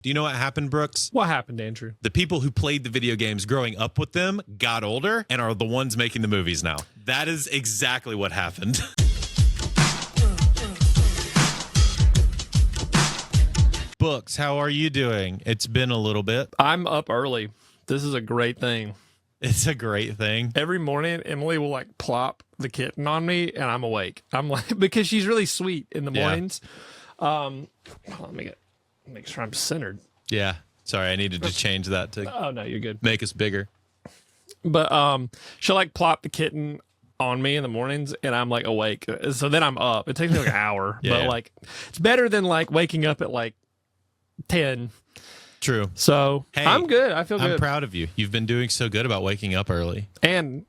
Do you know what happened, Brooks? What happened, Andrew? The people who played the video games growing up with them got older and are the ones making the movies now. That is exactly what happened. Books, how are you doing? It's been a little bit. I'm up early. This is a great thing. It's a great thing. Every morning, Emily will like plop the kitten on me, and I'm awake. I'm like, because she's really sweet in the mornings. Hold on, make sure I'm centered. Yeah. Sorry, I needed to change that to Oh no, you're good. make us bigger. But she'll like plop the kitten on me in the mornings, and I'm like awake. So then I'm up. It takes me like an hour, Yeah. but like it's better than like waking up at like 10. True. So Hey, I'm good. I feel good. I'm proud of you. You've been doing so good about waking up early. And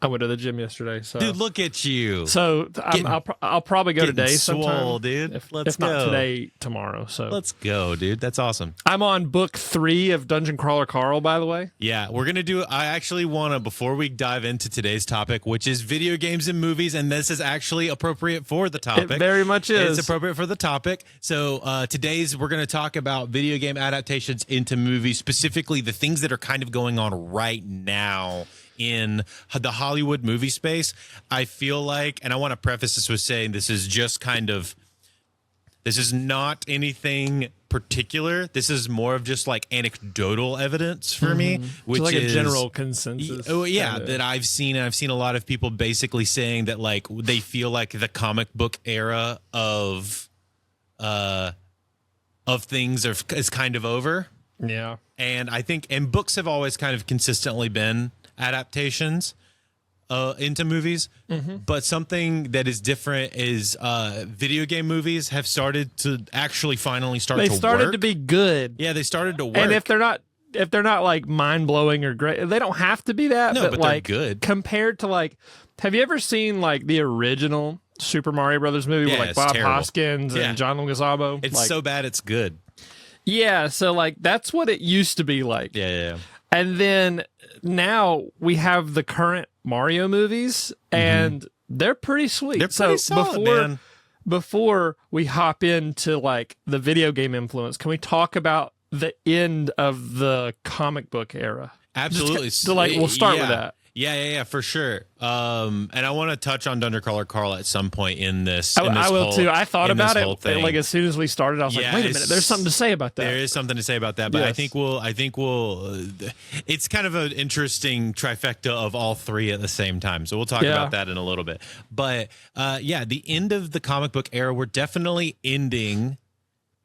I went to the gym yesterday. So Dude, look at you. So I'll probably go getting today swole, sometime. dude. If Let's not go. today, tomorrow. So Let's go, dude. That's awesome. I'm on book 3 of Dungeon Crawler Carl, by the way. Yeah, we're going to do, I actually want to, before we dive into today's topic, which is video games and movies, and this is actually appropriate for the topic. It very much is. It's appropriate for the topic. So we're going to talk about video game adaptations into movies, specifically the things that are kind of going on right now in the Hollywood movie space. I feel like, and I want to preface this with saying this is not anything particular. This is more of just like anecdotal evidence for me, which So like is a general consensus. Oh yeah, kinda. that I've seen. And I've seen a lot of people basically saying that like they feel like the comic book era of things is kind of over. Yeah. And I think, and books have always kind of consistently been adaptations into movies. But something that is different is video game movies have started to actually finally start They to started work. to be good. Yeah, they started to work. And if they're not like mind blowing or great, they don't have to be that. No, but they're like good. compared to like, have you ever seen like the original Super Mario Brothers movie Yeah, with like it's Bob terrible. Hoskins Yeah. and John Leguizamo? it's like, so bad it's good. yeah. So like that's what it used to be like. Yeah. And then now we have the current Mario movies, and they're pretty sweet. They're pretty solid, man. Before we hop into like the video game influence, can we talk about the end of the comic book era? Absolutely. So like we'll start with that. Yeah, for sure. And I want to touch on Dungeon Crawler Carl at some point in this. I will too. I thought about it thing. like as soon as we started. I was like, Yeah, wait a minute, there's something to say about that. There is something to say about that, but Yes. I think we'll. It's kind of an interesting trifecta of all three at the same time. So we'll talk Yeah. about that in a little bit. But the end of the comic book era, we're definitely ending.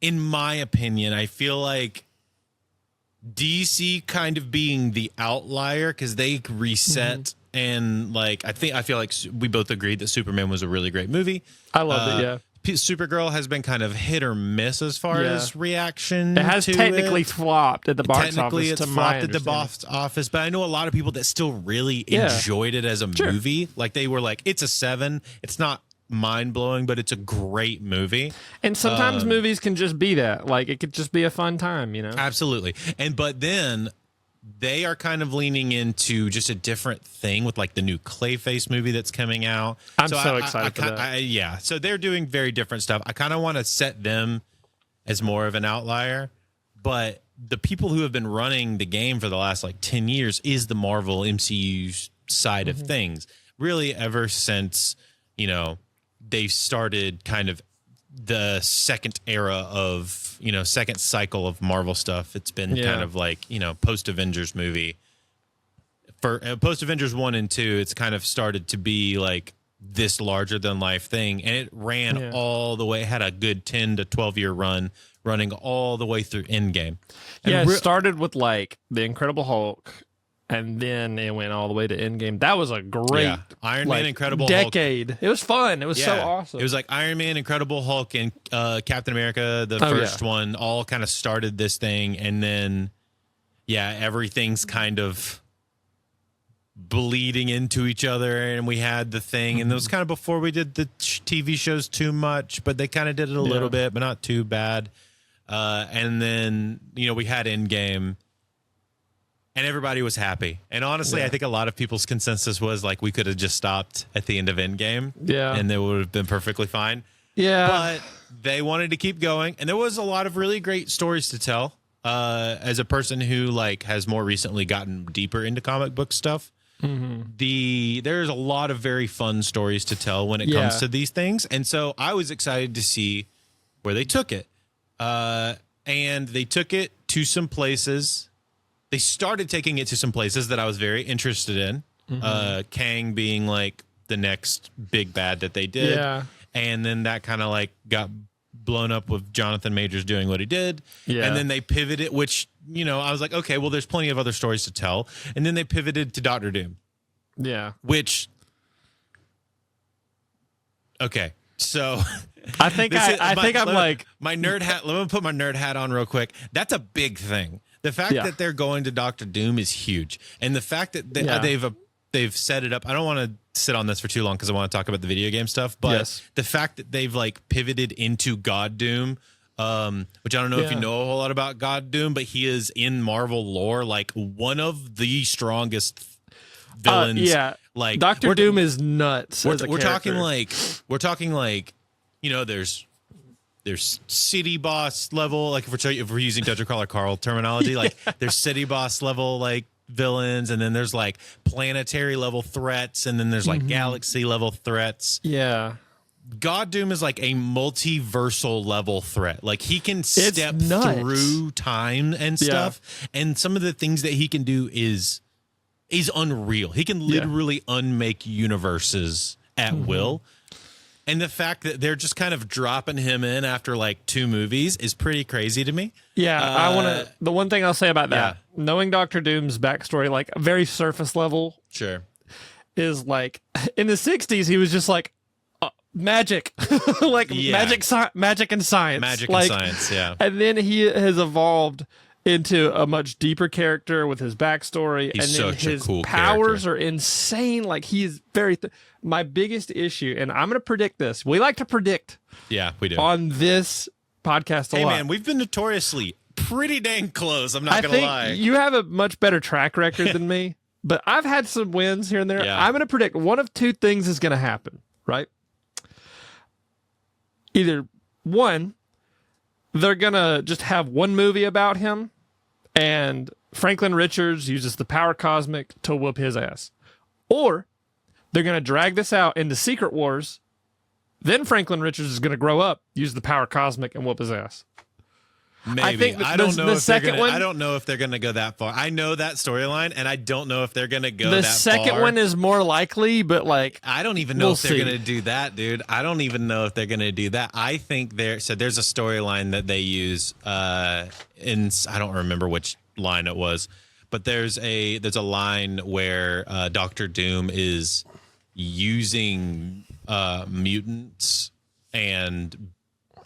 In my opinion, I feel like DC kind of being the outlier because they reset and like I feel like we both agreed that Superman was a really great movie. I loved it. Yeah. Supergirl has been kind of hit or miss as far Yeah. as reaction. It has to technically flopped at the box Technically, office. it's to my flopped at the understanding. box office, but I know a lot of people that still really Yeah. enjoyed it as a movie. Like they were like, it's a 7. It's not mind blowing, but it's a great movie. And sometimes movies can just be that. Like it could just be a fun time, you know? Absolutely. But then they are kind of leaning into just a different thing with like the new Clayface movie that's coming out. I'm so excited for that. Yeah. So they're doing very different stuff. I kind of want to set them as more of an outlier, but the people who have been running the game for the last like 10 years is the Marvel MCU side of things. Really ever since, they started kind of the second era of, second cycle of Marvel stuff. It's been kind of like, post Avengers movie. For post Avengers 1 and 2, it's kind of started to be like this larger than life thing. And it ran all the way, had a good 10 to 12 year run, running all the way through Endgame. And it started with like The Incredible Hulk, and then it went all the way to Endgame. That was a great Iron Man, Incredible Hulk. decade. It was fun. It was so awesome. It was like Iron Man, Incredible Hulk, and Captain America, the first one, all kind of started this thing. And then, everything's kind of bleeding into each other. And we had the thing. And it was kind of before we did the TV shows too much, but they kind of did it a little bit, but not too bad. And then, we had Endgame. And everybody was happy. And honestly, I think a lot of people's consensus was like we could have just stopped at the end of Endgame. Yeah. And it would have been perfectly fine. Yeah. But they wanted to keep going, and there was a lot of really great stories to tell. As a person who like has more recently gotten deeper into comic book stuff, there's a lot of very fun stories to tell when it comes to these things, and so I was excited to see where they took it. And they took it to some places. They started taking it to some places that I was very interested in. Kang being like the next big bad that they did. Yeah. And then that kind of like got blown up with Jonathan Majors doing what he did. Yeah. And then they pivoted, which, you know, I was like, okay, well, there's plenty of other stories to tell. And then they pivoted to Doctor Doom. Yeah. Which, okay, so I think I'm like my nerd hat. Let me put my nerd hat on real quick. That's a big thing. The fact that they're going to Doctor Doom is huge, and the fact that they've set it up. I don't want to sit on this for too long because I want to talk about the video game stuff. But the fact that they've like pivoted into God Doom, which I don't know if you know a whole lot about God Doom, but he is in Marvel lore like one of the strongest villains. Like Doctor Doom is nuts. We're talking like, you know, there's city boss level, like if we're using Dungeon Crawler Carl terminology, like there's city boss level like villains, and then there's like planetary level threats, and then there's like galaxy level threats. Yeah. God Doom is like a multiversal level threat. Like he can step through time and stuff, and some of the things that he can do is unreal. He can literally unmake universes at will. And the fact that they're just kind of dropping him in after like 2 movies is pretty crazy to me. Yeah, the one thing I'll say about that, knowing Doctor Doom's backstory, like very surface level, is like in the 60s, he was just like magic, like magic and science. Magic and science, And then he has evolved into a much deeper character with his backstory, and then his cool powers character. are insane. Like he is very. My biggest issue, and I'm going to predict this. We like to predict. Yeah, we do on this podcast a lot. Hey man, we've been notoriously pretty dang close. I'm not going to lie. You have a much better track record than me, but I've had some wins here and there. I'm going to predict one of 2 things is going to happen. Right? Either one, they're going to just have one movie about him, and Franklin Richards uses the power cosmic to whoop his ass. Or they're going to drag this out into Secret Wars. Then Franklin Richards is going to grow up, use the power cosmic, and whoop his ass. Maybe. I don't know if they're going to go that far. I know that storyline, and I don't know if they're going to go that far. The second one is more likely, but like I don't even know if they're going to do that, dude. I don't even know if they're going to do that. I think there's a storyline that they use I don't remember which line it was, but there's a line where Doctor Doom is using mutants and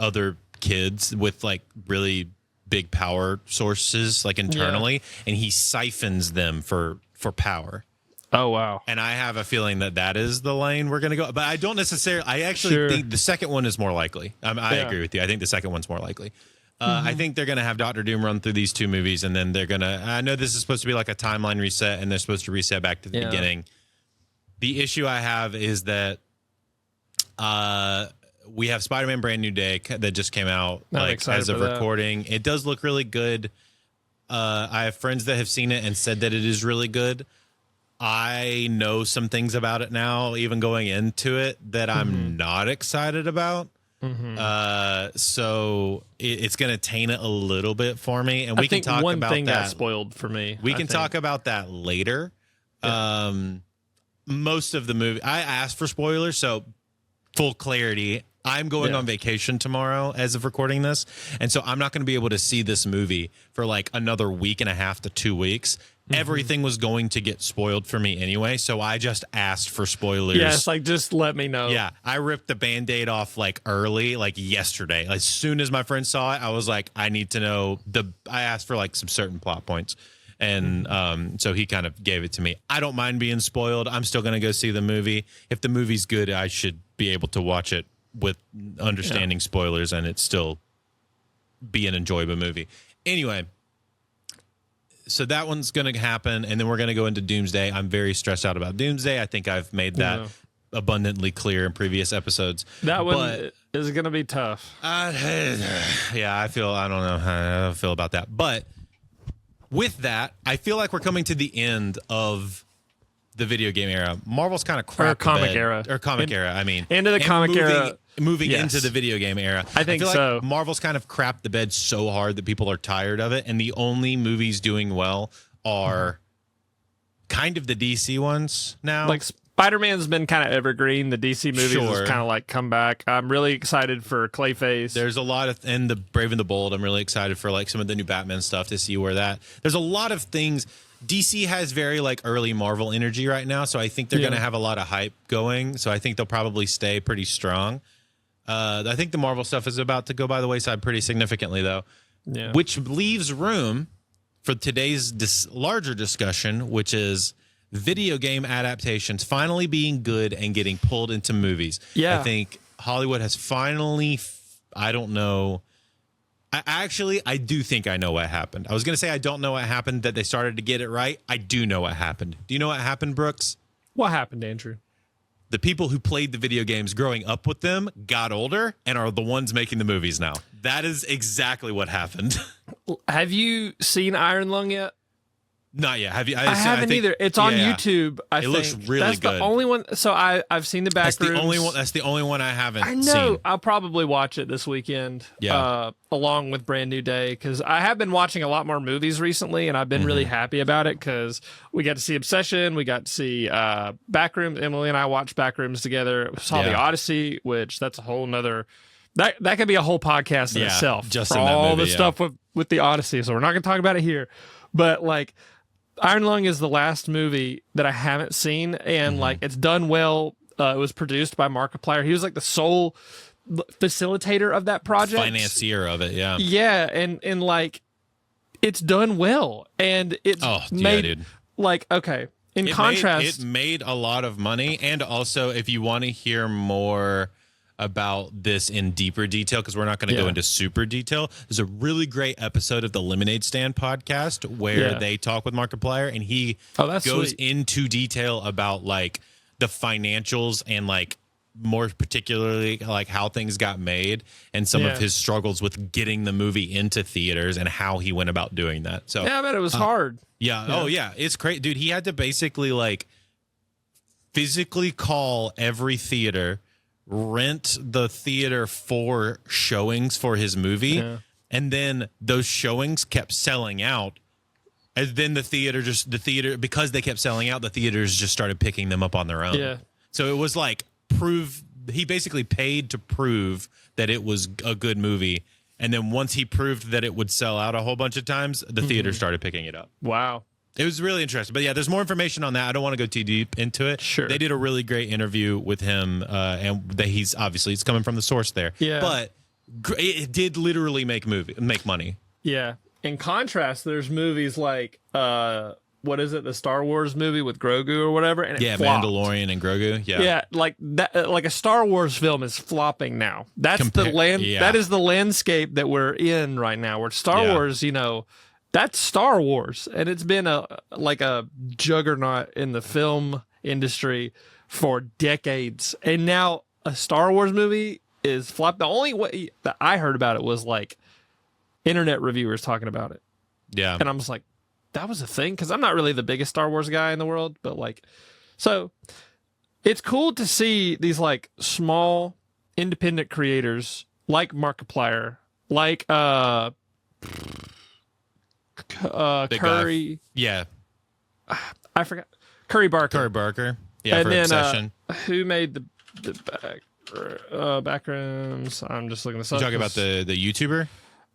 other kids with like really big power sources like internally, and he siphons them for power. Oh wow. And I have a feeling that is the lane we're going to go, but I don't necessarily. I actually think the second one is more likely. I agree with you. I think the second one's more likely. I think they're going to have Doctor Doom run through these 2 movies, and then they're going to, I know this is supposed to be like a timeline reset, and they're supposed to reset back to the beginning. The issue I have is that we have Spider-Man Brand New Day that just came out as of recording. It does look really good. I have friends that have seen it and said that it is really good. I know some things about it now, even going into it, that I'm not excited about. So it's going to taint it a little bit for me, and we can talk about that. One thing got spoiled for me. We can talk about that later. Most of the movie, I asked for spoilers, so full clarity. I'm going on vacation tomorrow as of recording this, and so I'm not going to be able to see this movie for like another week and a half to 2 weeks. Everything was going to get spoiled for me anyway, so I just asked for spoilers. Yes, like just let me know. Yeah, I ripped the Band-Aid off like early, like yesterday. As soon as my friend saw it, I was like, I need to know I asked for like some certain plot points. And so he kind of gave it to me. I don't mind being spoiled. I'm still going to go see the movie. If the movie's good, I should be able to watch it with understanding spoilers and it still be an enjoyable movie. Anyway, so that one's going to happen, and then we're going to go into Doomsday. I'm very stressed out about Doomsday. I think I've made that abundantly clear in previous episodes. That one is going to be tough. Yeah, I don't know how I feel about that. But with that, I feel like we're coming to the end of the video game era. Marvel's kind of crap. Comic era. Or comic era, I mean. Into the comic era. Moving Yes. into the video game era. I think feel so. like Marvel's kind of crapped the bed so hard that people are tired of it, and the only movies doing well are kind of the DC ones now. Like Spider-Man's been kind of evergreen. The DC movies Sure. has kind of like come back. I'm really excited for Clayface. There's a lot of, and the Brave and the Bold, I'm really excited for like some of the new Batman stuff to see where there's a lot of things. DC has very like early Marvel energy right now, so I think they're going to have a lot of hype going. So I think they'll probably stay pretty strong. I think the Marvel stuff is about to go by the wayside pretty significantly, though, which leaves room for today's larger discussion, which is video game adaptations finally being good and getting pulled into movies. Yeah. I think Hollywood has finally, I don't know. I do think I know what happened. I was going to say I don't know what happened, that they started to get it right. I do know what happened. Do you know what happened, Brooks? What happened, Andrew? The people who played the video games growing up with them got older and are the ones making the movies now. That is exactly what happened. Have you seen Iron Lung yet? Not yet. Have you? I haven't either. It's on YouTube. I think looks really that's good. the only one. So I've seen the back That's the rooms. only one. That's the only one I haven't I know. seen. I'll probably watch it this weekend. Yeah. Along with Brand New Day, because I have been watching a lot more movies recently, and I've been really happy about it because we got to see Obsession, we got to see Backrooms. Emily and I watched Backrooms together. We saw The Odyssey, which that's a whole nother. That could be a whole podcast in itself. Just for in that all movie, the stuff with The Odyssey. So we're not going to talk about it here, but like. Iron Lung is the last movie that I haven't seen, and like it's done well. It was produced by Markiplier. He was like the sole facilitator of that project, Financier of it, yeah. Yeah, and like it's done well, and it's made dude. like okay. In contrast, it made a lot of money, and also if you want to hear more about this in deeper detail, because we're not going to go into super detail, there's a really great episode of the Lemonade Stand podcast where they talk with Markiplier, and he goes into detail about like the financials and like more particularly like how things got made and some of his struggles with getting the movie into theaters and how he went about doing that. So I bet it was hard. Oh yeah, it's crazy, dude. He had to basically like physically call every theater, rent the theater for showings for his movie, and then those showings kept selling out, and then the theater because they kept selling out, the theaters just started picking them up on their own. So it was like he basically paid to prove that it was a good movie, and then once he proved that it would sell out a whole bunch of times, the theater started picking it up. Wow. It was really interesting. But yeah, there's more information on that. I don't want to go too deep into it. Sure. They did a really great interview with him, and he's obviously it's coming from the source there. Yeah. But it did literally make money. Yeah. In contrast, there's movies like what is it? The Star Wars movie with Grogu or whatever, and it flopped. Mandalorian and Grogu. Yeah, like that. Like a Star Wars film is flopping now. That's That is the landscape that we're in right now. Where Star Wars, that's Star Wars, and it's been a juggernaut in the film industry for decades. And now a Star Wars movie is flopped. The only way that I heard about it was like internet reviewers talking about it. Yeah, and I'm just like, that was a thing, because I'm not really the biggest Star Wars guy in the world, but like, so it's cool to see these like small independent creators like Markiplier, like Curry. Yeah. I forgot. Curry Barker. Yeah, and for then, Obsession. Who made the backrooms? I'm just looking this up. You talking about the YouTuber?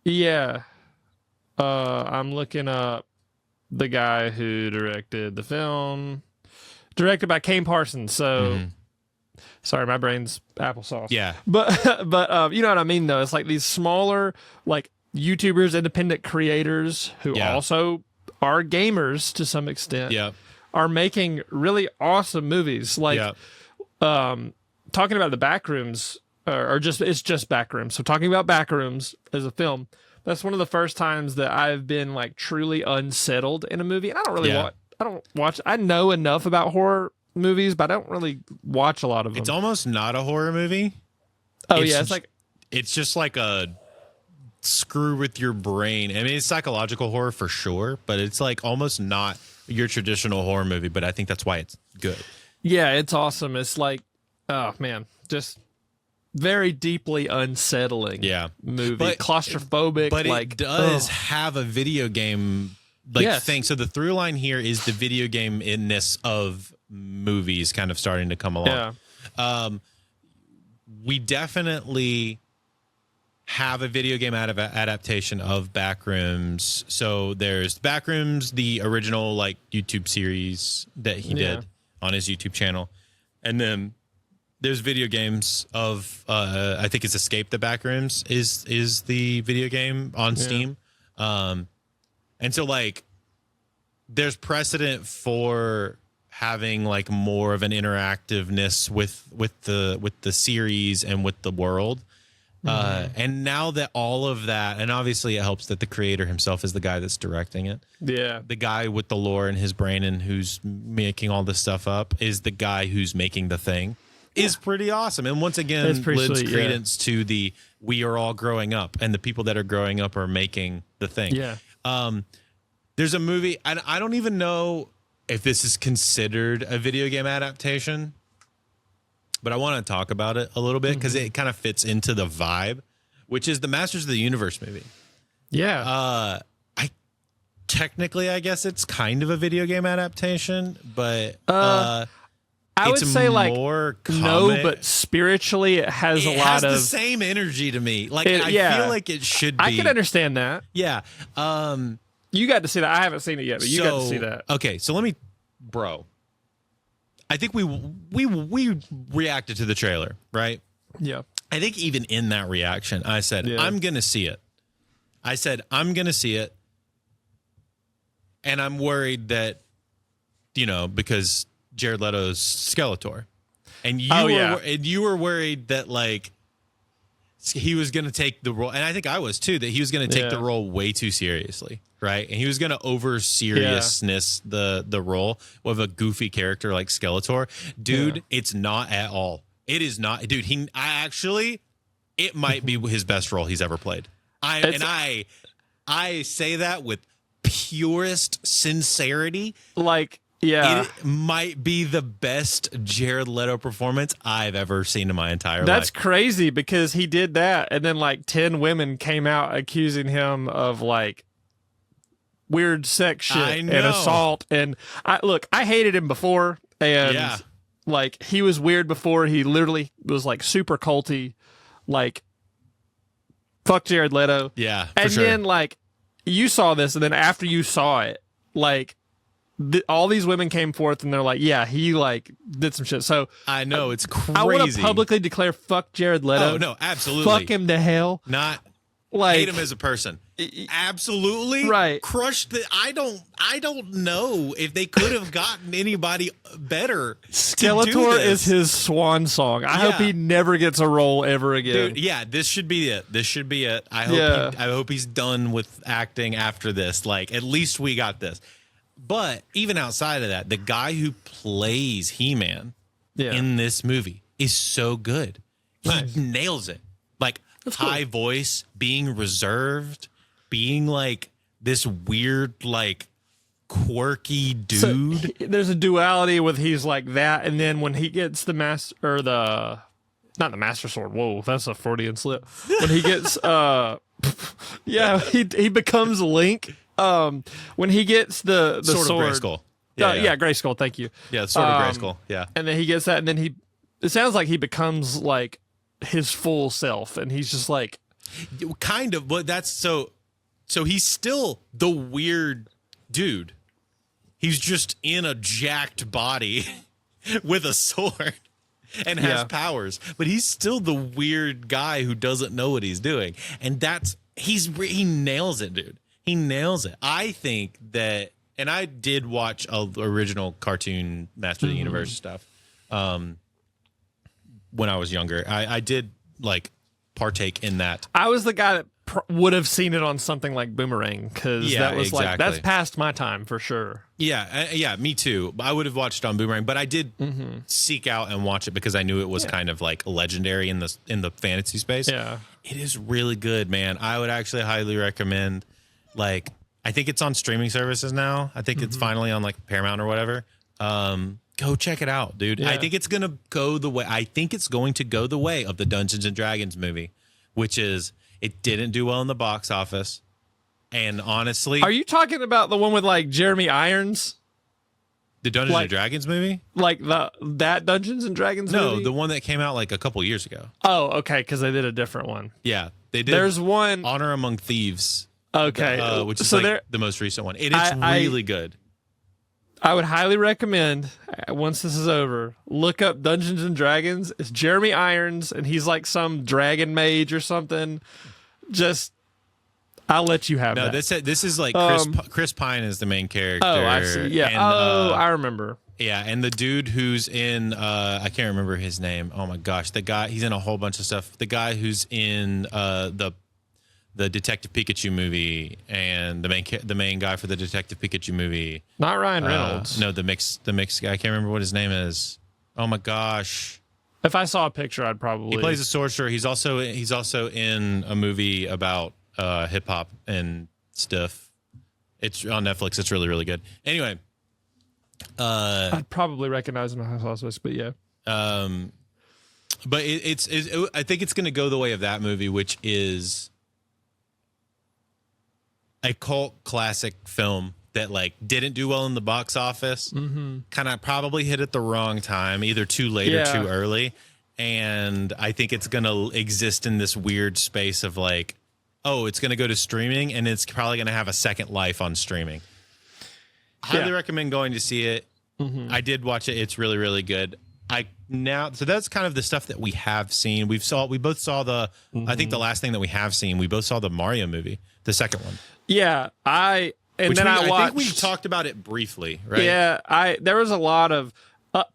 Yeah. I'm looking up the guy who directed the film. Directed by Kane Parsons. So, sorry, my brain's applesauce. Yeah. But you know what I mean, though? It's like these smaller, like, YouTubers, independent creators who also are gamers to some extent, are making really awesome movies. Like, talking about the Backrooms, it's just Backrooms. So talking about Backrooms as a film, that's one of the first times that I've been like truly unsettled in a movie. And I don't really I know enough about horror movies, but I don't really watch a lot of them. It's almost not a horror movie. Oh yeah, it's just like a screw with your brain. I mean, it's psychological horror for sure, but it's like almost not your traditional horror movie. But I think that's why it's good. Yeah, it's awesome. It's like, oh man, just very deeply unsettling. Movie, claustrophobic. But like, it does have a video game thing. So the through line here is the video game inness of movies kind of starting to come along. Yeah. We definitely have a video game adaptation of Backrooms. So there's Backrooms, the original like YouTube series that he did on his YouTube channel, and then there's video games of I think it's Escape the Backrooms is the video game on Steam, and so like there's precedent for having like more of an interactiveness with the series and with the world. And now that all of that, and obviously it helps that the creator himself is the guy that's directing it. Yeah. The guy with the lore in his brain and who's making all this stuff up is the guy who's making the thing. Is pretty awesome. And once again, lends credence to the we are all growing up, and the people that are growing up are making the thing. Yeah. There's a movie, and I don't even know if this is considered a video game adaptation, but I want to talk about it a little bit because it kind of fits into the vibe, which is the Masters of the Universe movie. Yeah. I guess it's kind of a video game adaptation, but I would say like more no, but spiritually it has a lot of the same energy to me. Like I feel like it should be. I can understand that. Yeah. You got to see that. I haven't seen it yet, but you got to see that. Okay, so bro. I think we reacted to the trailer, right? Yeah. I think even in that reaction, I said, I'm going to see it. And I'm worried that, because Jared Leto's Skeletor. And you were worried that, like, he was going to take the role. And I think I was, too, that he was going to take the role way too seriously, right? And he was going to over-seriousness the role with a goofy character like Skeletor. Dude, it's not at all. It is not. Dude, it might be his best role he's ever played. I say that with purest sincerity. Like, yeah. It might be the best Jared Leto performance I've ever seen in my entire life. That's crazy because he did that and then like 10 women came out accusing him of like weird sex shit and assault. And I hated him before and like he was weird before. He literally was like super culty, like fuck Jared Leto. Yeah. And then like you saw this and then after you saw it, like all these women came forth and they're like, yeah, he like did some shit. So I know it's crazy. I want to publicly declare fuck Jared Leto. Oh no, absolutely. Fuck him to hell. Not like hate him as a person. Absolutely. Right. Crushed the I don't know if they could have gotten anybody better. Skeletor is his swan song. I hope he never gets a role ever again. Dude, this should be it. I hope he's done with acting after this. Like at least we got this. But even outside of that, the guy who plays He-Man in this movie is so good. He nails it. Like high voice, being reserved, being like this weird, like quirky dude. So, there's a duality with he's like that, and then when he gets the not the Master Sword. Whoa, that's a Freudian slip. When he gets he becomes Link. When he gets the sword, of Grayskull. Grayskull. Thank you. Yeah, Sword of Grayskull. Yeah, and then he gets that, and then it sounds like he becomes like his full self, and he's just like, kind of. But that's so he's still the weird dude. He's just in a jacked body with a sword and has powers, but he's still the weird guy who doesn't know what he's doing, and he nails it, dude. He nails it. I think that, and I did watch original cartoon Master of the Universe stuff when I was younger. I did like partake in that. I was the guy that would have seen it on something like Boomerang, because Yeah, that was like, exactly. that's past my time for sure. Yeah, me too. I would have watched it on Boomerang, but I did seek out and watch it because I knew it was kind of like legendary in the fantasy space. Yeah. It is really good, man. I would actually highly recommend. Like, I think it's on streaming services now. I think it's finally on like Paramount or whatever. Go check it out, dude. Yeah. I think it's gonna go the way. I think it's going to go the way of the Dungeons and Dragons movie, which is it didn't do well in the box office, and honestly, Are you talking about the one with like Jeremy Irons? the Dungeons like- and Dragons movie? Like that Dungeons and Dragons No, movie? the one that came out like a couple years ago. Oh, okay, because they did a different one. Yeah, they did. There's one. Honor Among Thieves, Okay, which is so like the most recent one. It is really good. I would highly recommend, once this is over, look up Dungeons and Dragons. It's Jeremy Irons, and he's like some dragon mage or something. Just, I'll let you have No, that. this is like Chris Pine is the main character. Oh, I see. Yeah. And, I remember. yeah, and the dude who's in I can't remember his name. Oh my gosh, the guy, he's in a whole bunch of stuff. The guy who's in the Detective Pikachu movie and the main guy for the Detective Pikachu movie. Not Ryan Reynolds. No, the mix guy. I can't remember what his name is. Oh my gosh. If I saw a picture, I'd probably. He plays a sorcerer. He's also in a movie about hip hop and stuff. It's on Netflix. It's really, really good. Anyway, I'd probably recognize him if I saw this, but yeah. but it's I think it's going to go the way of that movie, which is a cult classic film that like didn't do well in the box office. Kind of probably hit at the wrong time, either too late or too early. And I think it's going to exist in this weird space of like, oh, it's going to go to streaming and it's probably going to have a second life on streaming. Highly recommend going to see it. I did watch it. It's really, really good. So that's kind of the stuff that we have seen. We both saw the, I think the last thing that we have seen, we both saw the Mario movie, the second one. Yeah, I watched. I think we talked about it briefly, right? Yeah, there was a lot of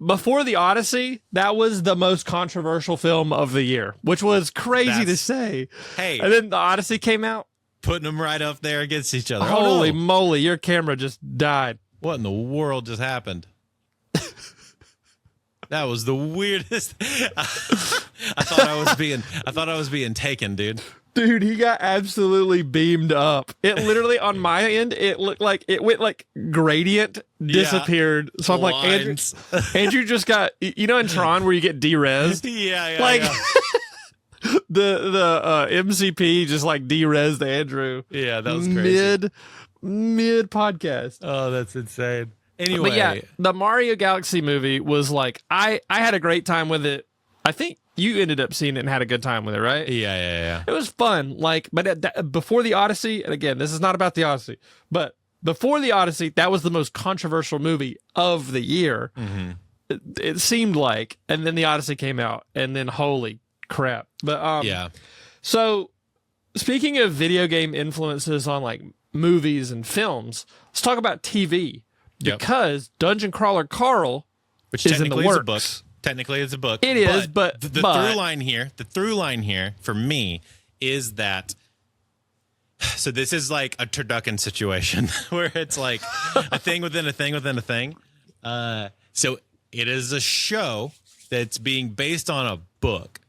before the Odyssey. That was the most controversial film of the year, which was crazy to say. Hey, and then the Odyssey came out, putting them right up there against each other. Holy moly, your camera just died. What in the world just happened? That was the weirdest. I thought I was being taken, dude. Dude, he got absolutely beamed up. It literally, on my end, it looked like it went like gradient, disappeared. So I'm like, Andrew just got, you know, in Tron where you get derezed? Yeah. Like, the MCP just like derezed Andrew. Yeah, that was crazy. Mid podcast. Oh, that's insane. Anyway. But yeah, the Mario Galaxy movie was like, I had a great time with it. I think you ended up seeing it and had a good time with it, right? Yeah. It was fun. Like, but before the Odyssey, and again, this is not about the Odyssey, but before the Odyssey, that was the most controversial movie of the year. It seemed like, and then the Odyssey came out, and then holy crap. But yeah. So speaking of video game influences on like movies and films, let's talk about TV because Dungeon Crawler Carl, which is in the technically works. is a book. Technically, it's a book. It is, but the through line here for me is that. So this is like a turducken situation where it's like a thing within a thing within a thing. So it is a show that's being based on a book,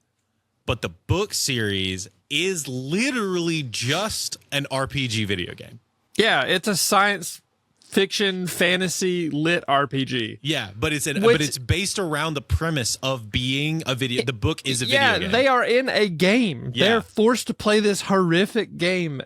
but the book series is literally just an RPG video game. Yeah, it's a science fiction fantasy lit RPG. Yeah, but it's based around the premise of being a video. The book is a video game. Yeah, they are in a game. Yeah. They're forced to play this horrific game.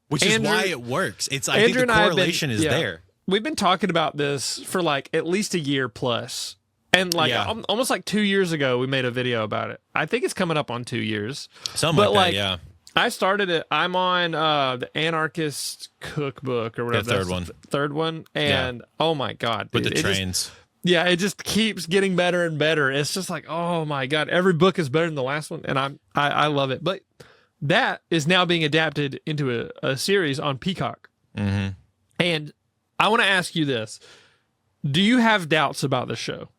Which is why it works. I think the correlation is there. We've been talking about this for like at least a year plus. And like almost like 2 years ago, we made a video about it. I think it's coming up on 2 years. Something like that, yeah. I started it. I'm on the Anarchist Cookbook or whatever. The third one. And oh my God. With the trains. It just keeps getting better and better. It's just like, oh my God, every book is better than the last one. And I love it. But that is now being adapted into a series on Peacock. And I want to ask you this. Do you have doubts about the show?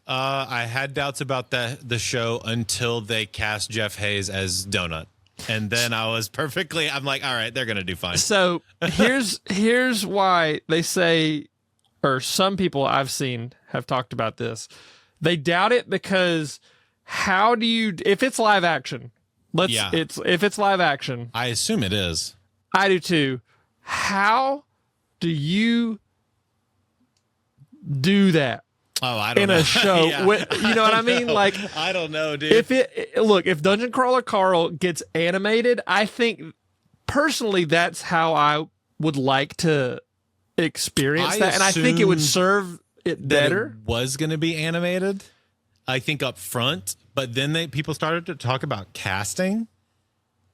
I had doubts about the show until they cast Jeff Hayes as Donut. And then I'm like, all right, they're going to do fine. So here's why they say, or some people I've seen have talked about this. They doubt it because if it's live action, if it's live action, I assume it is. I do too. How do you do that? Oh, I don't know. In a show, Yeah. you know what I mean? Like, I don't know, dude. If Dungeon Crawler Carl gets animated, I think personally that's how I would like to experience that, and I think it would serve it better. It was going to be animated, I think, up front, but then people started to talk about casting,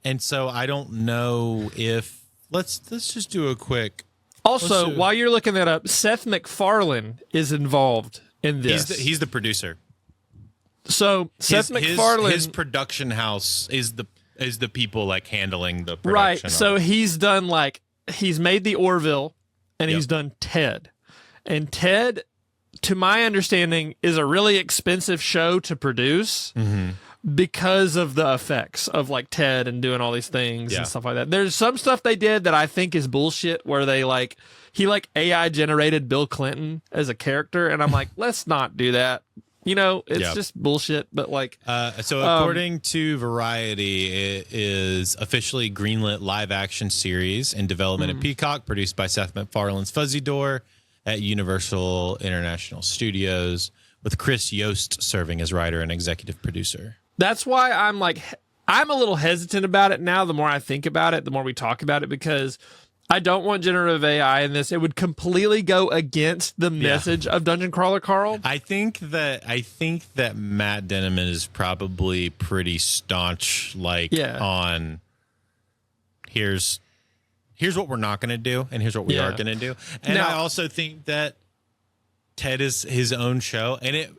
and so I don't know if let's just do a quick. Also, while you're looking that up, Seth MacFarlane is involved in this. He's the producer. So Seth MacFarlane, his production house is the people like handling the production. Right. So he's made the Orville, and he's done Ted, and Ted, to my understanding, is a really expensive show to produce. Mm-hmm. Because of the effects of like Ted and doing all these things and stuff like that. There's some stuff they did that I think is bullshit where he AI generated Bill Clinton as a character. And I'm like, let's not do that. It's just bullshit. But according to Variety, it is officially greenlit live action series in development at Peacock, produced by Seth MacFarlane's Fuzzy Door at Universal International Studios, with Chris Yost serving as writer and executive producer. That's why I'm a little hesitant about it now. The more I think about it, the more we talk about it, because I don't want generative AI in this. It would completely go against the message of Dungeon Crawler Carl. I think that Matt Denneman is probably pretty staunch, on here's what we're not going to do, and here's what we are going to do. And now, I also think that Ted is his own show, and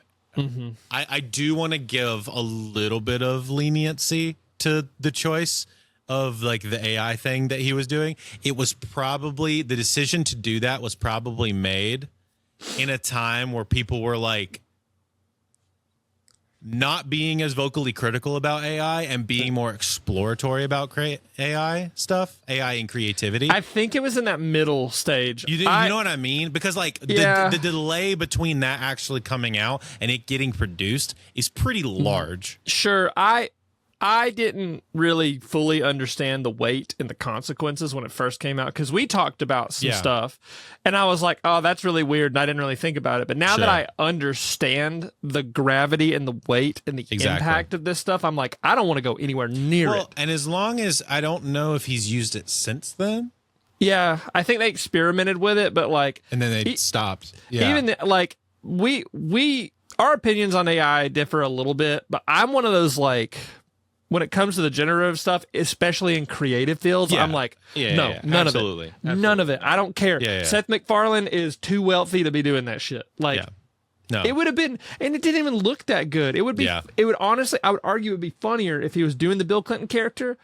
I do want to give a little bit of leniency to the choice of like the AI thing that he was doing. It was probably the decision to do that was probably made in a time where people were like not being as vocally critical about AI and being more exploratory about AI stuff, AI and creativity. I think it was in that middle stage. You know what I mean? Because like the delay between that actually coming out and it getting produced is pretty large. Sure. I didn't really fully understand the weight and the consequences when it first came out, because we talked about some stuff and I was like, oh, that's really weird, and I didn't really think about it. But now that I understand the gravity and the weight and the impact of this stuff, I'm like, I don't want to go anywhere near it. And as long as I don't know if he's used it since then. Yeah, I think they experimented with it, but like, and then they stopped. Yeah. Even like our opinions on AI differ a little bit, but I'm one of those like, when it comes to the generative stuff, especially in creative fields, I'm like, none of it. None of it. I don't care. Seth MacFarlane is too wealthy to be doing that shit. Like, no. It would have been, and it didn't even look that good. It would be, it would honestly, I would argue it would be funnier if he was doing the Bill Clinton character,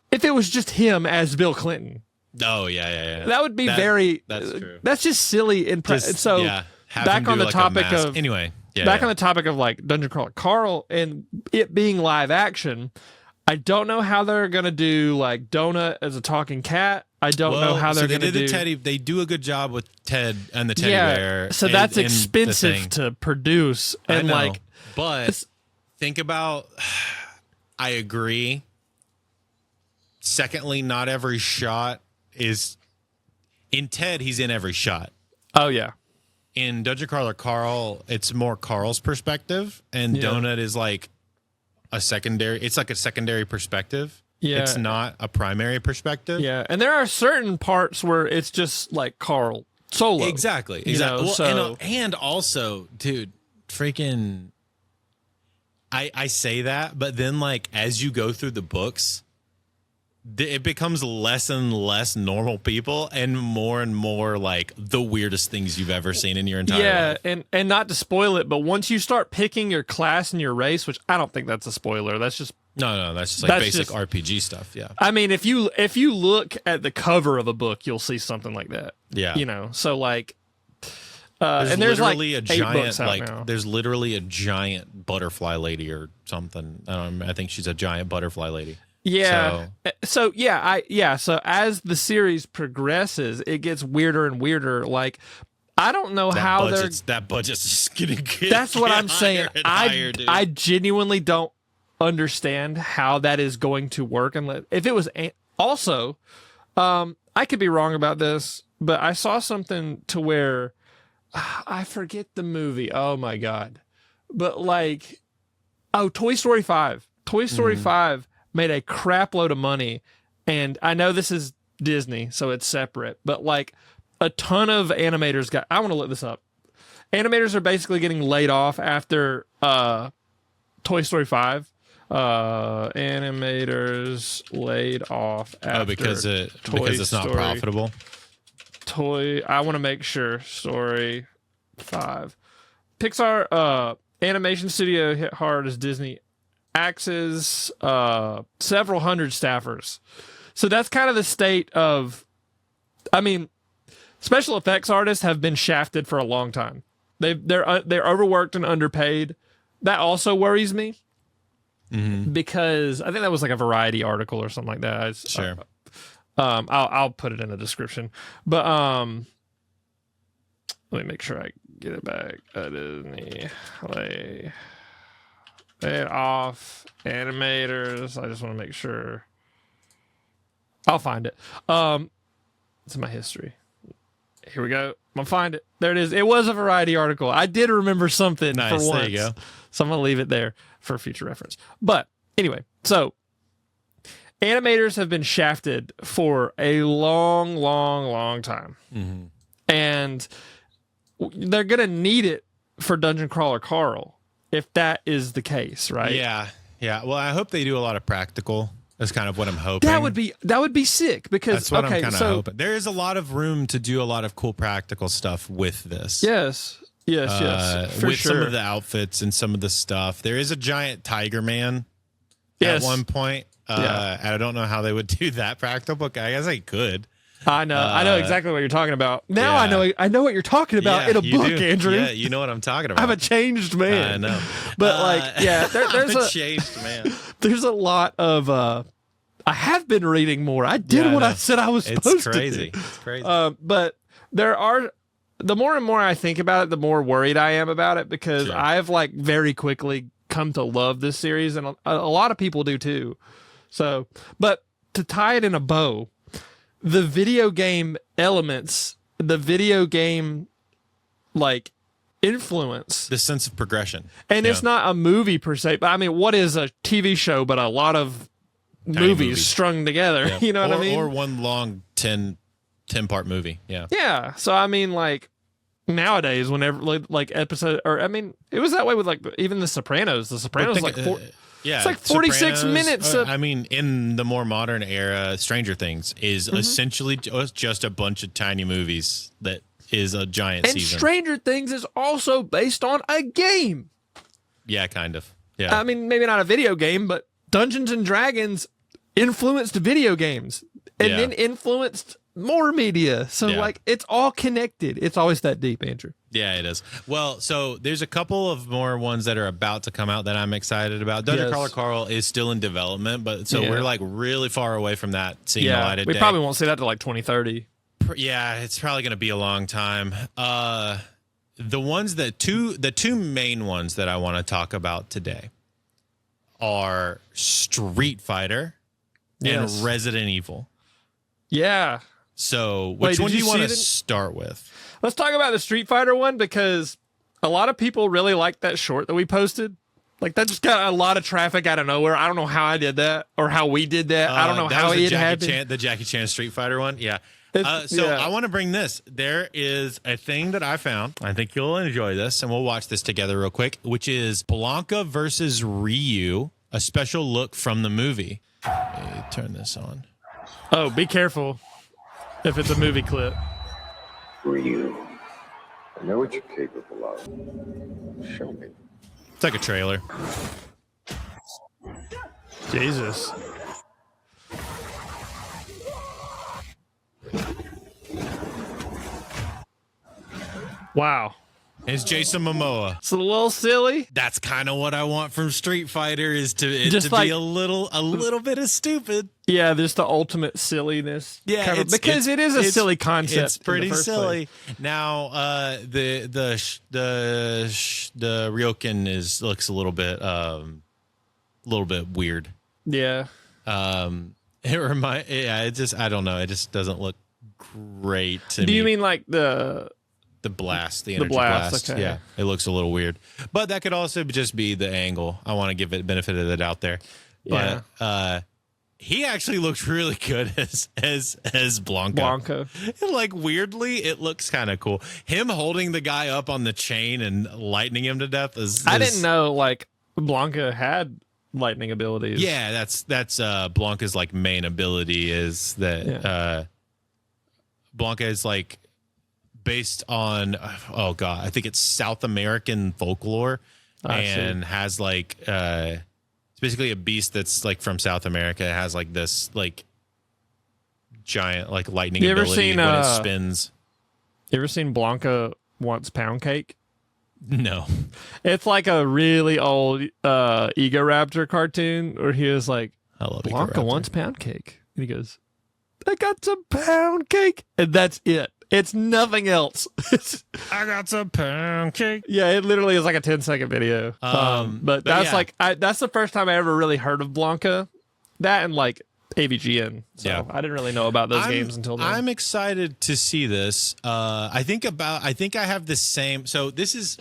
if it was just him as Bill Clinton. Oh, yeah. That would be that's true. That's just silly. Back on the topic of, anyway. Back on the topic of like Dungeon Crawler Carl and it being live action, I don't know how they're gonna do like Donut as a talking cat. I don't know how they're gonna do Teddy. They do a good job with Ted and the teddy bear. So that's expensive to produce, and like, but think about. I agree. Secondly, not every shot is in Ted. He's in every shot. Oh yeah. In Dungeon Crawler Carl, it's more Carl's perspective, and Donut is like a secondary. It's like a secondary perspective. Yeah, it's not a primary perspective. Yeah, and there are certain parts where it's just like Carl solo. Exactly. And also, dude, freaking. I say that, but then like as you go through the books, it becomes less and less normal people and more like the weirdest things you've ever seen in your entire life. And not to spoil it, but once you start picking your class and your race, which I don't think that's a spoiler, that's just that's just like basic RPG stuff. Yeah, I mean, if you look at the cover of a book, you'll see something like that. Yeah, so like. There's literally a giant butterfly lady or something. I think she's a giant butterfly lady. Yeah. So as the series progresses, it gets weirder and weirder. Like, I don't know how that budget's just gonna get. That's what I'm saying. I genuinely don't understand how that is going to work. And if it was also, I could be wrong about this, but I saw something to where I forget the movie. Oh my god! But like, Toy Story 5. Toy Story 5 made a crap load of money, and I know this is Disney, so it's separate. But like, a ton of animators got. I want to look this up. Animators are basically getting laid off after Toy Story 5. Animators laid off after because it's not profitable. I want to make sure. Story 5. Pixar animation studio hit hard as Disney axes several hundred staffers. So that's kind of the state of. I mean, special effects artists have been shafted for a long time. They're overworked and underpaid. That also worries me. Because I think that was like a Variety article or something like that. Sure. I'll put it in the description. But let me make sure I get it back. Disney lay off animators. I just want to make sure. I'll find it. It's in my history. Here we go. I'm gonna find it. There it is. It was a Variety article. I did remember something for once. There you go. So I'm gonna leave it there for future reference. But anyway, so animators have been shafted for a long, long, long time. And they're gonna need it for Dungeon Crawler Carl, if that is the case, right? Yeah. Well, I hope they do a lot of practical. That's kind of what I'm hoping. That would be sick, because that's what I'm kind of hoping. There is a lot of room to do a lot of cool practical stuff with this. Yes. For with sure. some of the outfits and some of the stuff. There is a giant tiger man yes. at one point. I don't know how they would do that practical, but I guess they could. I know exactly what you're talking about. Now I know what you're talking about in a book, Andrew. Yeah, you know what I'm talking about. I'm a changed man. I know. But there's a changed man. There's a lot of I have been reading more. I did what I said I was supposed to do. It's crazy. But there are, the more and more I think about it, the more worried I am about it, because I've like very quickly come to love this series, and a lot of people do too. So, but to tie it in a bow, the video game elements, the video game like influence, the sense of progression, and it's not a movie per se, but I mean, what is a TV show but a lot of movies strung together? You know what I mean? Or one long 10-part movie. Yeah. So I mean, like, nowadays, whenever like episode, or I mean, it was that way with like even The Sopranos. The Sopranos it's like 46 minutes. I mean, in the more modern era, Stranger Things is essentially just a bunch of tiny movies that is a giant season. And Stranger Things is also based on a game. Yeah, kind of. Yeah. I mean, maybe not a video game, but Dungeons and Dragons influenced video games and then influenced more media. So like, it's all connected. It's always that deep, Andrew. Yeah, it is. Well, so there's a couple of more ones that are about to come out that I'm excited about. Dungeon Crawler Carl is still in development, but we're like really far away from that seeing the light of day. We probably won't see that till like 2030. Yeah, it's probably going to be a long time. The two main ones that I want to talk about today are Street Fighter and Resident Evil. Yeah. So which one do you want to start with? Let's talk about the Street Fighter one, because a lot of people really liked that short that we posted. Like, that just got a lot of traffic out of nowhere. I don't know how I did that or how we did that. I don't know how it happened. The Jackie Chan Street Fighter one. Yeah. I want to bring this. There is a thing that I found. I think you'll enjoy this, and we'll watch this together real quick, which is Blanca versus Ryu, a special look from the movie. Let me turn this on. Oh, be careful if it's a movie clip. Ryu, I know what you're capable of. Show me. It's like a trailer. Jesus. Wow. It's Jason Momoa. It's a little silly. That's kind of what I want from Street Fighter, is to Just be like- a little bit of stupid. Yeah, there's the ultimate silliess. Yeah, kind of- because it is a silly concept. It's pretty in the first silly. place. Now, the Ryoken looks a little bit weird. Yeah. I don't know. It just doesn't look great to me. Do you mean like the blast, the energy blast, okay. Yeah, it looks a little weird, but that could also just be the angle. I want to give it benefit of the doubt there. But he actually looks really good as Blanca. Like, weirdly, it looks kind of cool. Him holding the guy up on the chain and lightning him to death is I didn't know like Blanca had lightning abilities. Yeah, that's Blanca's like main ability is that Blanca is like based on I think it's South American folklore, and has like it's basically a beast that's like from South America. It has like this like giant like lightning ability when it spins. You ever seen Blanca Wants Pound Cake? No. It's like a really old Ego Raptor cartoon where he was like, I love Blanca wants pound cake. And he goes, I got some pound cake. And that's it. It's nothing else. I got some pound cake. Yeah, it literally is like a 10-second video. But that's that's the first time I ever really heard of Blanca. That and like AVGN. So I didn't really know about those games until then. I'm excited to see this. I think I have the same. So this is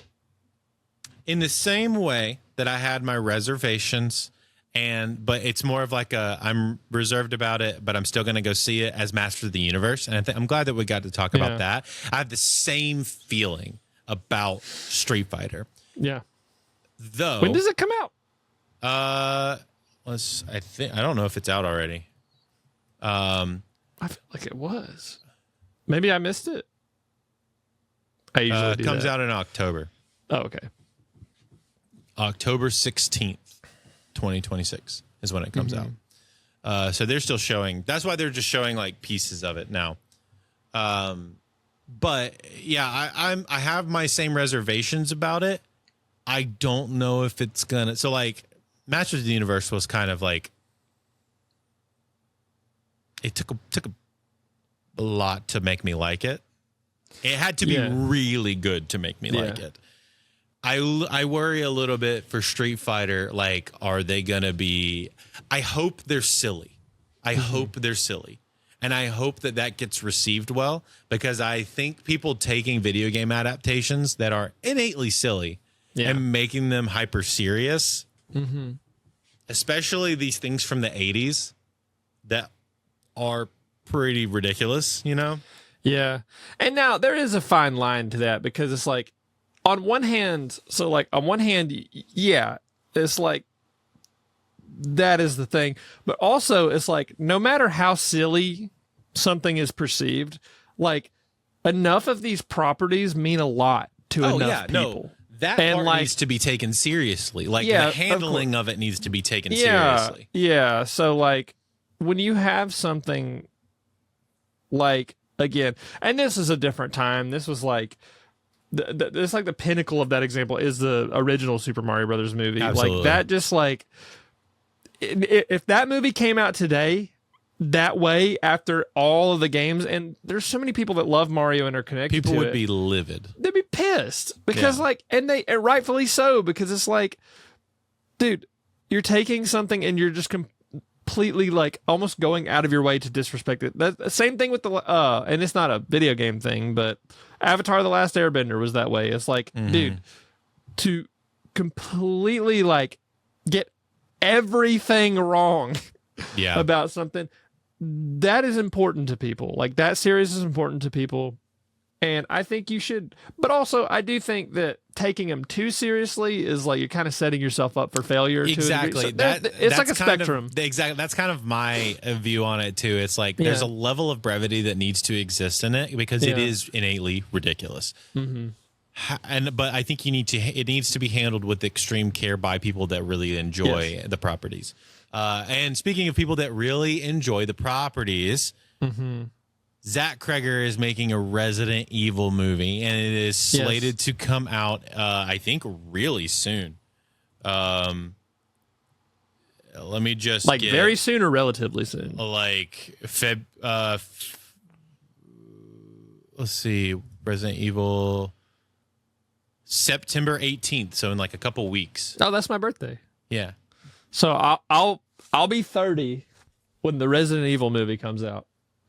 in the same way that I had my reservations, but it's more of like I'm reserved about it, but I'm still going to go see it as Master of the Universe. And I'm glad that we got to talk about that. I have the same feeling about Street Fighter. Yeah. Though, when does it come out? I don't know if it's out already. I feel like it was. Maybe I missed it. I usually it comes out in October. Oh, okay. October 16th, 2026 is when it comes out. So they're still showing. That's why they're just showing like pieces of it now. But yeah, I have my same reservations about it. I don't know if it's gonna. So like, Masters of the Universe was kind of like, it took a lot to make me like it. It had to be really good to make me like it. I worry a little bit for Street Fighter. Like, are they gonna be? I hope they're silly. I hope they're silly, and I hope that gets received well, because I think people taking video game adaptations that are innately silly and making them hyper serious, especially these things from the 80s that are pretty ridiculous, you know? Yeah. And now there is a fine line to that, because it's like, on one hand, yeah, it's like, that is the thing. But also, it's like, no matter how silly something is perceived, like, enough of these properties mean a lot to enough people. That part needs to be taken seriously. Like, the handling of it needs to be taken seriously. Yeah. So, like, when you have something like, again, and this is a different time. This was like, it's like the pinnacle of that example is the original Super Mario Brothers movie. Absolutely. Like, that just like, if that movie came out today that way after all of the games, and there's so many people that love Mario and are connected to it. People would be livid. They'd be pissed because and rightfully so, because it's like, dude, you're taking something and you're just completely like almost going out of your way to disrespect it. The same thing with the and it's not a video game thing, but Avatar: The Last Airbender was that way. It's like, dude, to completely like get everything wrong about something that is important to people. Like, that series is important to people, and I think you should. But also, I do think that taking them too seriously is like, you're kind of setting yourself up for failure. Exactly. It's like a spectrum. Exactly. That's kind of my view on it too. It's like, there's a level of brevity that needs to exist in it, because it is innately ridiculous. But I think it needs to be handled with extreme care by people that really enjoy the properties. And speaking of people that really enjoy the properties, Zach Kreger is making a Resident Evil movie, and it is slated to come out, I think, really soon. Let me just very soon or relatively soon. Like let's see, Resident Evil September 18th, so in like a couple weeks. Oh, that's my birthday. Yeah. So I'll be 30 when the Resident Evil movie comes out.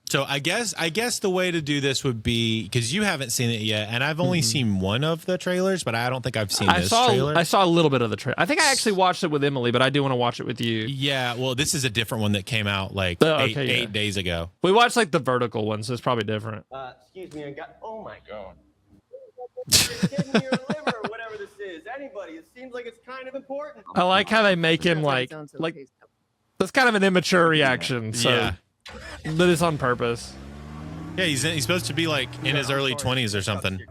So I guess the way to do this would be, because you haven't seen it yet, and I've only seen one of the trailers, but I don't think I've seen this trailer. I saw a little bit of the trailer. I think I actually watched it with Emily, but I do want to watch it with you. Yeah, well, this is a different one that came out like eight days ago. We watched like the vertical one, so it's probably different. Excuse me, oh my god. Getting your liver or whatever this is. Anybody, it seems like it's kind of important. I like how they make him like that's kind of an immature reaction. So. Yeah. But it's on purpose. Yeah, he's supposed to be like in his early 20s or something.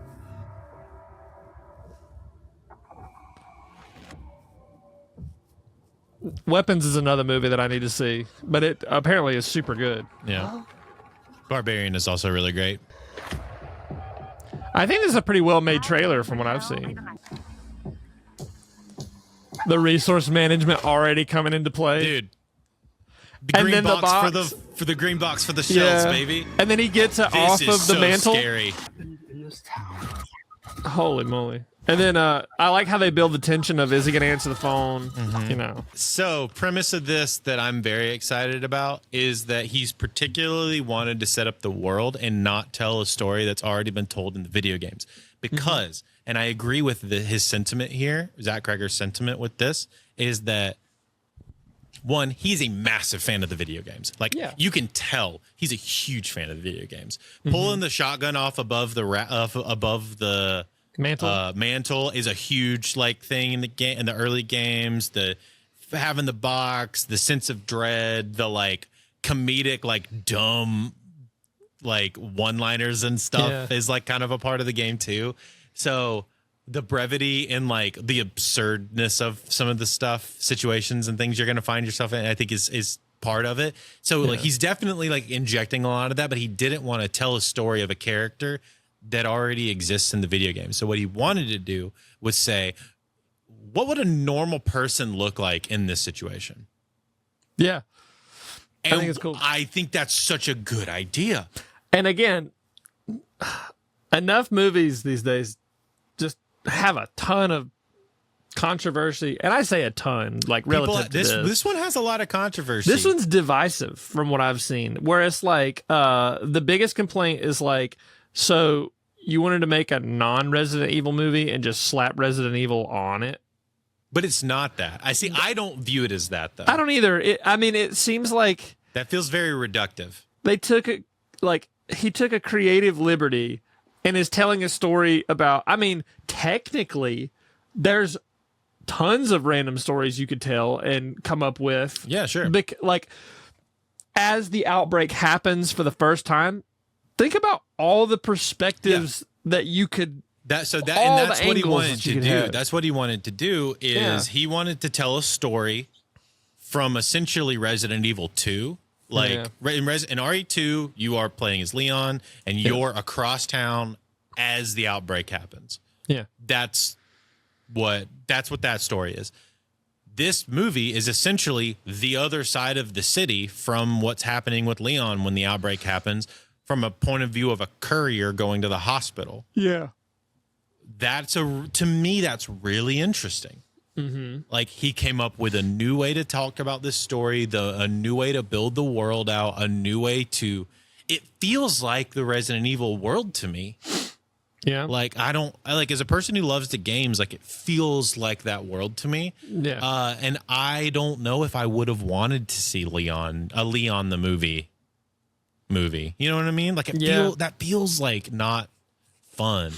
Weapons is another movie that I need to see, but it apparently is super good. Yeah. Barbarian is also really great. I think this is a pretty well-made trailer from what I've seen. The resource management already coming into play. Dude. The green box for the green box for the shells, baby. And then he gets it off of the mantle. Scary. Holy moly. And then I like how they build the tension of, is he going to answer the phone? You know. So, premise of this that I'm very excited about is that he's particularly wanted to set up the world and not tell a story that's already been told in the video games. Because, and I agree with his sentiment here, Zach Kreger's sentiment with this, is that one, he's a massive fan of the video games. Like, you can tell he's a huge fan of the video games. Pulling the shotgun off above the mantle is a huge like thing in the game, in the early games. The having the box, the sense of dread, the like comedic, like dumb, like one-liners and stuff is like kind of a part of the game too. So the brevity and like the absurdness of some of the stuff, situations and things you're going to find yourself in, I think is part of it. So like he's definitely like injecting a lot of that, but he didn't want to tell a story of a character that already exists in the video game. So what he wanted to do was say, what would a normal person look like in this situation? Yeah. And I think it's cool. I think that's such a good idea. And again, enough movies these days just have a ton of controversy, and I say a ton, like relative to this one has a lot of controversy. This one's divisive from what I've seen, where it's like the biggest complaint is like, so you wanted to make a non-Resident Evil movie and just slap Resident Evil on it, but it's not that. I don't view it as that though. I don't either. It seems like that feels very reductive. They took it, like he took a creative liberty and is telling a story about, I mean, technically, there's tons of random stories you could tell and come up with. Yeah, sure. Like, as the outbreak happens for the first time, think about all the perspectives that you could. That's what he wanted to do. That's what he wanted to do is he wanted to tell a story from essentially Resident Evil 2. Like in RE2, you are playing as Leon, and you're across town as the outbreak happens. Yeah, that's what that story is. This movie is essentially the other side of the city from what's happening with Leon when the outbreak happens, from a point of view of a courier going to the hospital. Yeah, to me that's really interesting. Like he came up with a new way to talk about this story, a new way to build the world out, a new way to. It feels like the Resident Evil world to me. Yeah, like I as a person who loves the games, like it feels like that world to me. Yeah, and I don't know if I would have wanted to see Leon the movie. You know what I mean? Like that feels like not fun.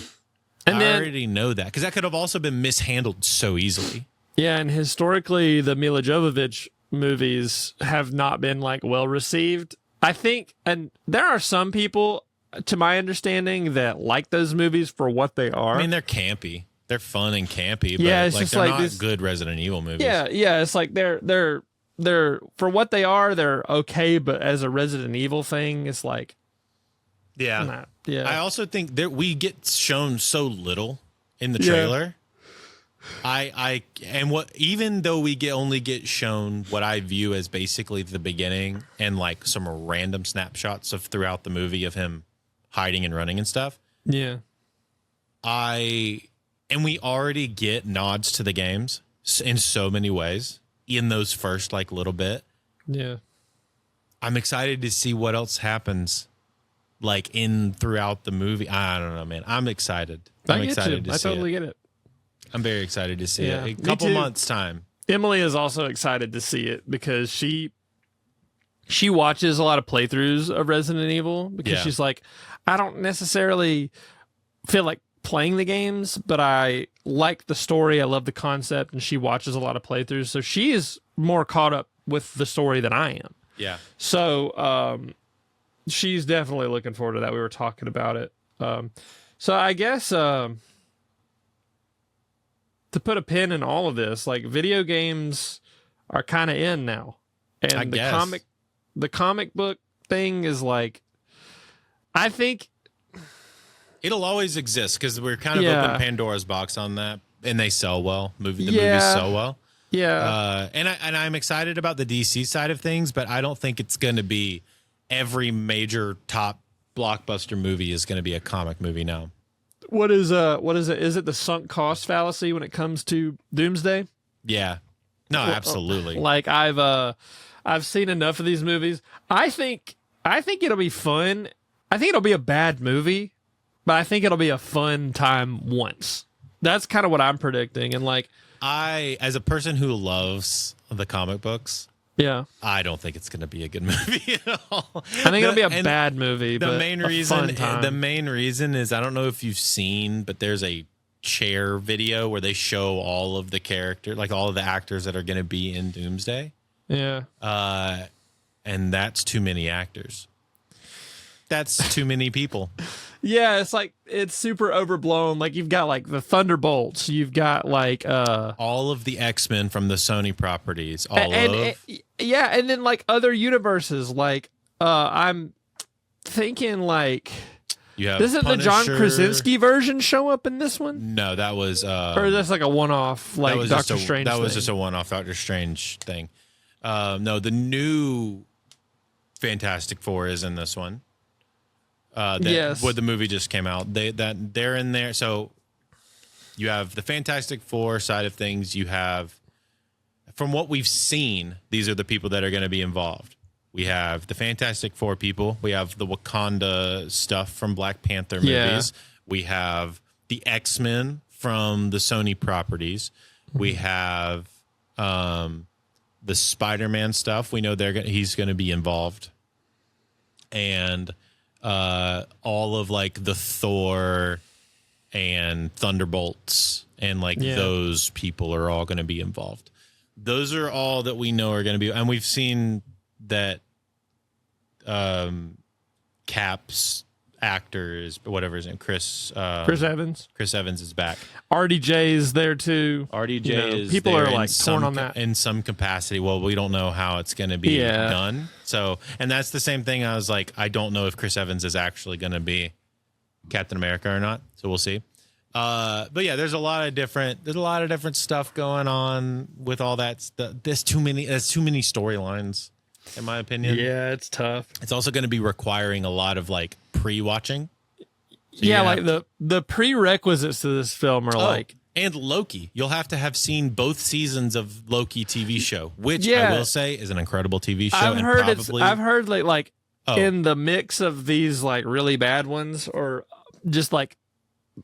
And I already know that because that could have also been mishandled so easily. Yeah, and historically, the Mila Jovovich movies have not been like well received. I think, and there are some people, to my understanding, that like those movies for what they are. I mean, they're campy, they're fun and campy. But it's like just they're like not good Resident Evil movies. Yeah, it's like they're for what they are, they're okay. But as a Resident Evil thing, it's like Yeah. Nah, yeah. I also think that we get shown so little in the Yeah. trailer. Even though we only get shown what I view as basically the beginning and like some random snapshots of throughout the movie of him hiding and running and stuff. Yeah. We already get nods to the games in so many ways in those first like little bit. Yeah. I'm excited to see what else happens like throughout the movie. I don't know, man. I'm excited. I'm excited to see I totally it. get it. I'm very excited to see Yeah, it. A me couple too. months time. Emily is also excited to see it because she watches a lot of playthroughs of Resident Evil because Yeah. she's like, I don't necessarily feel like playing the games, but I like the story. I love the concept, and she watches a lot of playthroughs. So she is more caught up with the story than I am. Yeah. So she's definitely looking forward to that. We were talking about it. So I guess to put a pin in all of this, like video games are kind of in now, and I guess. the comic book thing is like, I think It'll always exist because we're kind of Yeah. open Pandora's box on that, and they sell well. The movies Yeah. sell well. yeah. And I'm excited about the DC side of things, but I don't think it's going to be every major top blockbuster movie is going to be a comic movie now. What is it? Is it the sunk cost fallacy when it comes to Doomsday? Yeah. No, absolutely. Like I've seen enough of these movies. I think it'll be fun. I think it'll be a bad movie, but I think it'll be a fun time once. That's kind of what I'm predicting. And like, As a person who loves the comic books, yeah, I don't think it's going to be a good movie at all. I think it'll be a bad movie. The but main a reason, fun time. is I don't know if you've seen, but there's a chair video where they show all of the characters, like all of the actors that are going to be in Doomsday, Yeah, and that's too many actors. That's too many people. yeah. It's like it's super overblown. Like you've got like the Thunderbolts. You've got like All of the X-Men from the Sony properties. yeah, and then like other universes. Like I'm thinking like. You have Doesn't the John Punisher. Krasinski version show up in this one? No, that was Or is this like a one-off, like that was Doctor just a, Strange That was thing? just a one-off Doctor Strange thing. No, the new Fantastic Four is in this one. Yes. What the movie just came out. They're in there. So you have the Fantastic Four side of things. You have, from what we've seen, these are the people that are going to be involved. We have the Fantastic Four people. We have the Wakanda stuff from Black Panther movies. Yeah. We have the X-Men from the Sony properties. We have the Spider-Man stuff. We know he's going to be involved. And all of like the Thor and Thunderbolts and like those people are all going to be involved. Those are all that we know are going to be. And we've seen that Cap's actors, whatever his name, Chris Evans. Chris Evans is back. RDJ is there too. RDJ You know, is people there are in like torn some on that. in some capacity. Well, we don't know how it's going to be Yeah. done. So, and that's the same thing. I was like, I don't know if Chris Evans is actually going to be Captain America or not. So we'll see. But yeah, there's a lot of different stuff going on with all that. There's too many storylines, in my opinion. Yeah, it's tough. It's also going to be requiring a lot of like pre-watching. So Yeah, you're like gonna the prerequisites to this film are like and Loki. You'll have to have seen both seasons of Loki TV show, which Yeah. I will say is an incredible TV show. I've and heard probably, I've heard like Oh. in the mix of these like really bad ones or just like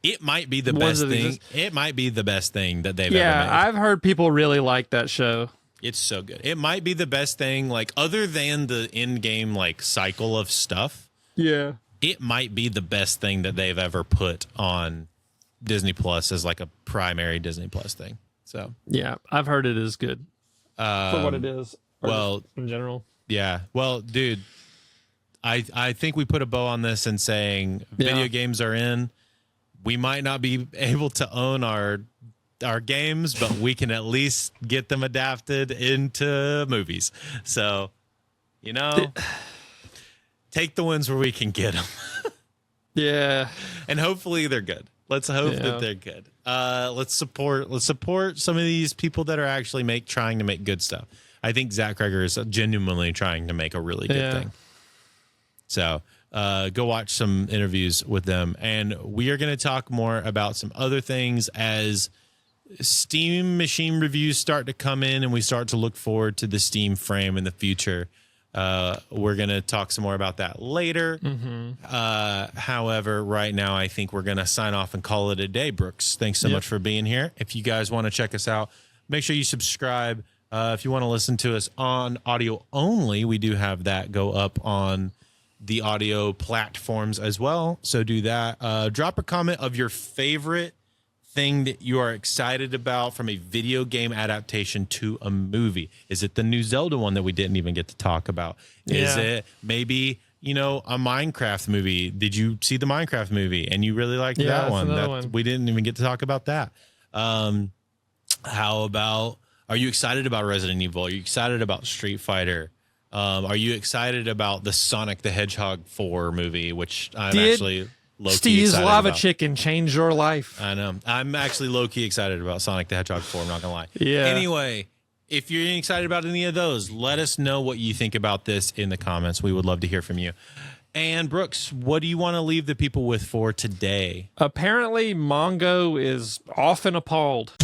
it might be the ones best that thing. exist. It might be the best thing that they've ever made. yeah, I've heard people really like that show. It's so good. It might be the best thing, like other than the in-game like cycle of stuff. Yeah. It might be the best thing that they've ever put on Disney Plus as like a primary Disney Plus thing. So Yeah, I've heard it is good for what it is. or well, just in general. yeah. Well, dude, I think we put a bow on this in saying video games are in. We might not be able to own our games, but we can at least get them adapted into movies. So, take the wins where we can get them. Yeah. And hopefully they're good. Let's hope that they're good. Let's support some of these people that are actually trying to make good stuff. I think Zach Kreger is genuinely trying to make a really good thing. So go watch some interviews with them. And we are going to talk more about some other things as Steam machine reviews start to come in and we start to look forward to the Steam frame in the future. We're going to talk some more about that later. However, right now, I think we're going to sign off and call it a day. Brooks, thanks so much for being here. If you guys want to check us out, make sure you subscribe. If you want to listen to us on audio only, we do have that go up on the audio platforms as well. So do that. Drop a comment of your favorite thing that you are excited about from a video game adaptation to a movie. Is it the new Zelda one that we didn't even get to talk about? Is it maybe, a Minecraft movie? Did you see the Minecraft movie and you really liked that one? We didn't even get to talk about that. How about, are you excited about Resident Evil? Are you excited about Street Fighter? Are you excited about the Sonic the Hedgehog 4 movie, which I'm actually low-key Steve's excited Lava about. Chicken changed your life. I know. I'm actually low-key excited about Sonic the Hedgehog 4, I'm not going to lie. Yeah. Anyway, if you're excited about any of those, let us know what you think about this in the comments. We would love to hear from you. And Brooks, what do you want to leave the people with for today? Apparently, Mongo is often appalled.